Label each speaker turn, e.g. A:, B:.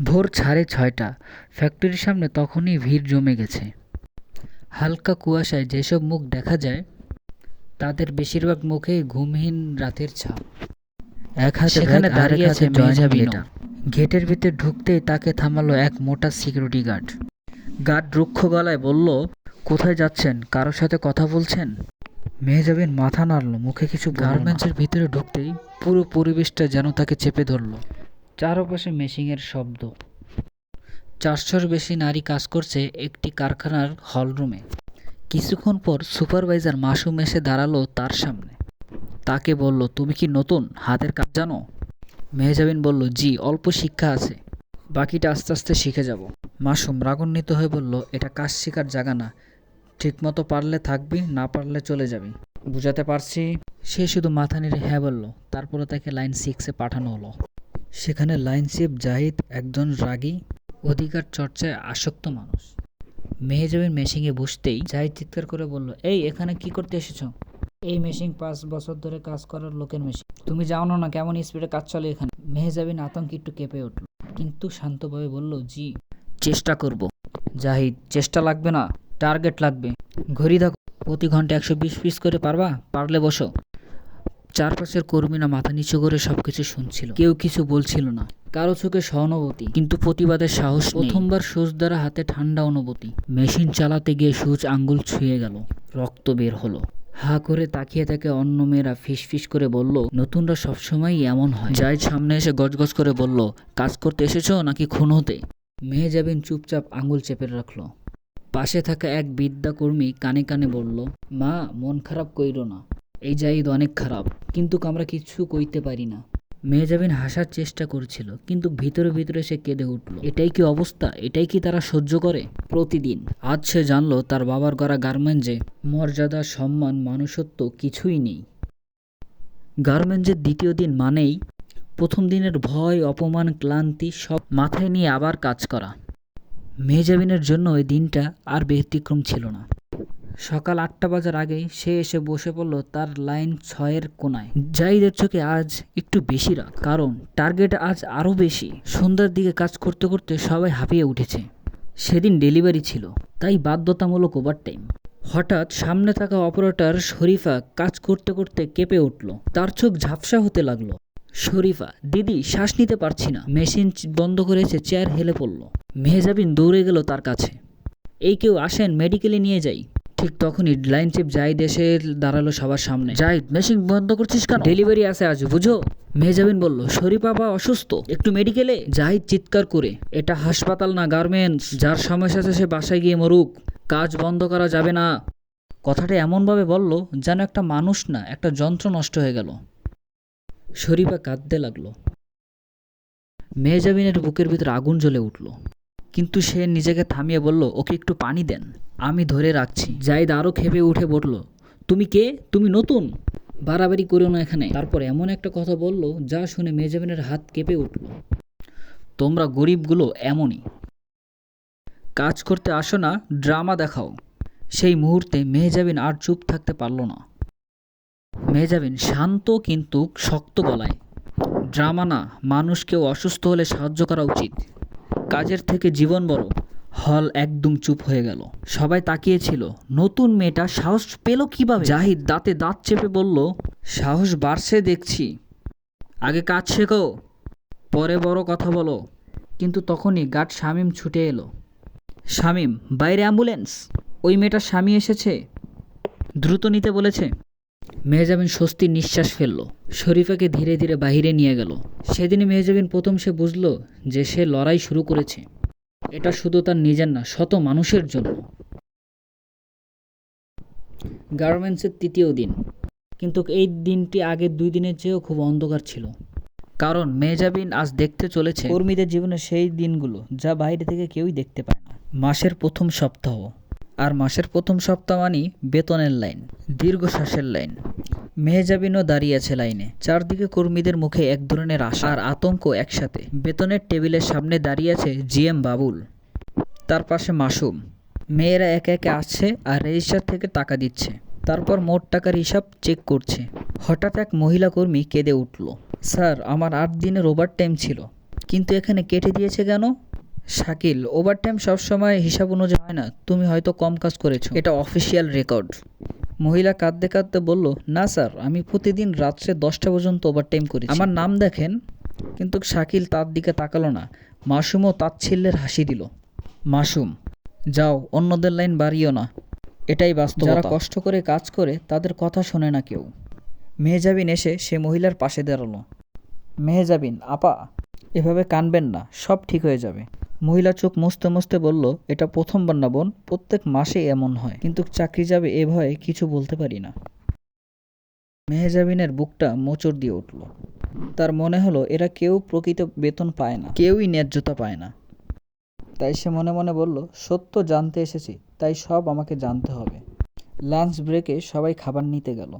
A: ভোর 6:30। ফ্যাক্টরির সামনে তখনই ভিড় জমে গেছে। হালকা কুয়াশায় যেসব মুখ দেখা যায় তাদের বেশিরভাগ মুখেই ঘুমহীন রাতের ছাপ। এক হাতে সেখানে দাঁড়িয়ে আছে মেহজাবিন। গেটের ভিতর ঢুকতেই তাকে থামালো এক মোটা সিকিউরিটি গার্ড। গার্ড রুক্ষ গলায় বলল, কোথায় যাচ্ছেন? কারোর সাথে কথা বলছেন? মেহজাবিন মাথা নাড়ল, মুখে কিছু বলল না। গার্মেন্টসের ভিতরে ঢুকতেই পুরো পরিবেশটা যেন তাকে চেপে ধরল। চারপাশে মেশিনের শব্দ। 400-র বেশি নারী কাজ করছে একটি কারখানার হলরুমে। কিছুক্ষণ পর সুপারভাইজার মাসুম এসে দাঁড়ালো তার সামনে। তাকে বলল, তুমি কি নতুন হাতের কাজ জানো? মেহজাবিন বলল, জি, অল্প শিক্ষা আছে, বাকিটা আস্তে আস্তে শিখে যাব। মাসুম রাগান্বিত হয়ে বলল, এটা কাজ শেখার জায়গা না, ঠিকমতো পারলে থাকবি, না পারলে চলে যাবি, বুঝাতে পারছি? সে শুধু মাথা নেড়ে হ্যাঁ বলল। তারপরে তাকে লাইন 6-এ পাঠানো হলো। সেখানে লাইন চিফ জাহিদ একজন রাগী, অধিকার চর্চায় আসক্ত মানুষ। মেহজাবিন মেশিনে বসতেই জাহিদ চিৎকার করে বলল, এই এখানে কি করতে এসেছো? এই মেশিন 5 বছর ধরে কাজ করার লোকের মেশিন, তুমি জানো না কেমন স্পিডে কাজ চলে এখানে? মেহজাবিন আতঙ্কে একটু কেঁপে উঠল, কিন্তু শান্তভাবে বলল, জি, চেষ্টা করব। জাহিদ, চেষ্টা লাগবে না, টার্গেট লাগবে। ঘড়ি দেখো, প্রতি ঘন্টা 120 পিস করে পারবা? পারলে বসো। চারপাশের কর্মীরা মাথা নিচু করে সবকিছু শুনছিল, কেউ কিছু বলছিল না। কারো চোখে সহানুভূতি, কিন্তু প্রতিবাদের সাহস নেই। প্রথমবার সুচ দ্বারা হাতে ঠান্ডা অনুভূতি। মেশিন চালাতে গিয়ে সুচ আঙ্গুল ছুঁয়ে গেল, রক্ত বের হলো। হা করে তাকিয়ে তাকে অন্য মেয়েরা ফিসফিস করে বলল, নতুনরা সবসময়ই এমন হয়। জাহিদ সামনে এসে গজগজ করে বলল, কাজ করতে এসেছো নাকি খুন হতে? মেহজাবিন চুপচাপ আঙ্গুল চেপে রাখলো। পাশে থাকা এক বৃদ্ধা কর্মী কানে কানে বলল, মা, মন খারাপ কইরো না, এই জাহিদ অনেক খারাপ, কিন্তু আমরা কিছু কইতে পারি না। মেহজাবিন হাসার চেষ্টা করছিল, কিন্তু ভিতরে ভিতরে সে কেঁদে উঠল। এটাই কি অবস্থা? এটাই কি তারা সহ্য করে প্রতিদিন? আজ সে জানল তার বাবার গড়া গার্মেন্টসে মর্যাদা, সম্মান, মানুষত্ব কিছুই নেই। গার্মেন্টসের দ্বিতীয় দিন মানেই প্রথম দিনের ভয়, অপমান, ক্লান্তি সব মাথায় নিয়ে আবার কাজ করা। মেহজাবিনের জন্য ওই দিনটা আর ব্যতিক্রম ছিল না। সকাল 8টা বাজার আগেই সে এসে বসে পড়ল তার লাইন 6-এর কোনায়। জাহিদের চোখে আজ একটু বেশি রাগ, কারণ টার্গেট আজ আরও বেশি। সন্ধ্যার দিকে কাজ করতে করতে সবাই হাঁপিয়ে উঠেছে। সেদিন ডেলিভারি ছিল, তাই বাধ্যতামূলক ওভারটাইম। হঠাৎ সামনে থাকা অপারেটর শরীফা কাজ করতে করতে কেঁপে উঠল, তার চোখ ঝাপসা হতে লাগলো। শরীফা, দিদি, শ্বাস নিতে পারছি না। মেশিন বন্ধ করেছে, চেয়ার হেলে পড়ল। মেহজাবিন দৌড়ে গেল তার কাছে, এই কেউ আসেন, মেডিকেলে নিয়ে যাই। ঠিক তখনই লাইন চিফ জাহিদ এসে দাঁড়ালো সবার সামনে। জাহিদ, মেশিন বন্ধ করছিস কেন? ডেলিভারি আছে আজ, বুঝো? মেহজাবিন বলল, শরীফা বা অসুস্থ, একটু মেডিকেলে। জাহিদ চিৎকার করে, এটা হাসপাতাল না গার্মেন্টস, যার সমস্যা আছে সে বাসায় গিয়ে মরুক, কাজ বন্ধ করা যাবে না। কথাটা এমনভাবে বলল যেন একটা মানুষ না, একটা যন্ত্র নষ্ট হয়ে গেল। শরীফা কাঁদতে লাগলো। মেহজাবিনের বুকের ভিতর আগুন জ্বলে উঠল, কিন্তু সে নিজেকে থামিয়ে বলল, ওকে একটু পানি দেন, আমি ধরে রাখছি। জাহিদ আরও খেপে উঠে বলল, তুমি কে? তুমি নতুন, বাড়াবাড়ি করো না এখানে। তারপর এমন একটা কথা বলল যা শুনে মেহজাবিনের হাত কেঁপে উঠল, তোমরা গরিবগুলো এমনই, কাজ করতে আসো না, ড্রামা দেখাও। সেই মুহূর্তে মেহজাবিন আর চুপ থাকতে পারল না। মেহজাবিন শান্ত কিন্তু শক্ত গলায়, ড্রামা না, মানুষ কেউ অসুস্থ হলে সাহায্য করা উচিত, কাজের থেকে জীবন বড়। হল একদম চুপ হয়ে গেল, সবাই তাকিয়েছিল। নতুন মেয়েটা সাহস পেল কিভাবে? জাহিদ দাঁতে দাঁত চেপে বলল, সাহস বাড়ছে দেখছি, আগে কাজ শেখো, পরে বড় কথা বলো। কিন্তু তখনই গার্ড শামীম ছুটে এলো। শামীম, বাইরে অ্যাম্বুলেন্স, ওই মেয়েটার স্বামী এসেছে, দ্রুত নিতে বলেছে। মেহজাবিন স্বস্তির নিঃশ্বাস ফেলল। শরীফাকে ধীরে ধীরে বাহিরে নিয়ে গেল। সেদিনই মেহজাবিন প্রথম সে বুঝল যে সে লড়াই শুরু করেছে। এটা শুধু তার নিজের না, শত মানুষের জন্য। গার্মেন্টসের তৃতীয় দিন, কিন্তু এই দিনটি আগের 2 দিনের চেয়েও খুব অন্ধকার ছিল। কারণ মেহজাবিন আজ দেখতে চলেছে কর্মীদের জীবনে সেই দিনগুলো যা বাইরে থেকে কেউই দেখতে পায় না। মাসের প্রথম সপ্তাহ, আর মাসের প্রথম সপ্তাহ মানেই বেতনের লাইন, দীর্ঘশ্বাসের লাইন। মেহজাবিনও দাঁড়িয়ে আছে লাইনে, চারদিকে কর্মীদের মুখে এক ধরনের আশা আর আতঙ্ক একসাথে। বেতনের টেবিলের সামনে দাঁড়িয়ে আছে জিএম বাবুল, তার পাশে মাসুম। মেয়েরা একে একে আসছে আর রেজিস্টার থেকে টাকা দিচ্ছে, তারপর মোট টাকার হিসাব চেক করছে। হঠাৎ এক মহিলা কর্মী কেঁদে উঠল, স্যার, আমার 8 দিনের ওভারটাইম ছিল, কিন্তু এখানে কেটে দিয়েছে কেন? শাকিল, ওভারটাইম সবসময় হিসাব অনুযায়ী হয় না, তুমি হয়তো কম কাজ করেছো, এটা অফিসিয়াল রেকর্ড। মহিলা কাঁদতে কাঁদতে বলল, না স্যার, আমি প্রতিদিন রাত্রে 10টা পর্যন্ত ওভারটাইম করেছি, আমার নাম দেখেন। কিন্তু শাকিল তার দিকে তাকালো না। মাসুমও তাচ্ছিল্যের হাসি দিল। মাসুম, যাও, অন্যদের লাইন বাড়িও না, এটাই বাস্তবতা। যারা কষ্ট করে কাজ করে তাদের কথা শোনে না কেউ। মেহজাবিন এসে সে মহিলার পাশে দাঁড়ালো। মেহজাবিন আপা, এভাবে কাঁদবেন না, সব ঠিক হয়ে যাবে। মহিলা চোখ মুছতে মুছতে বলল, এটা প্রথমবার না বোন, প্রত্যেক মাসে এমন হয়, কিন্তু চাকরি যাবে এ ভয়ে কিছু বলতে পারি না। মেহজাবিনের বুকটা মোচড় দিয়ে উঠল। তার মনে হলো এরা কেউ প্রকৃত বেতন পায় না, কেউই ন্যায্যতা পায় না। তাই সে মনে মনে বলল, সত্য জানতে এসেছি, তাই সব আমাকে জানতে হবে। লাঞ্চ ব্রেকে সবাই খাবার নিতে গেল।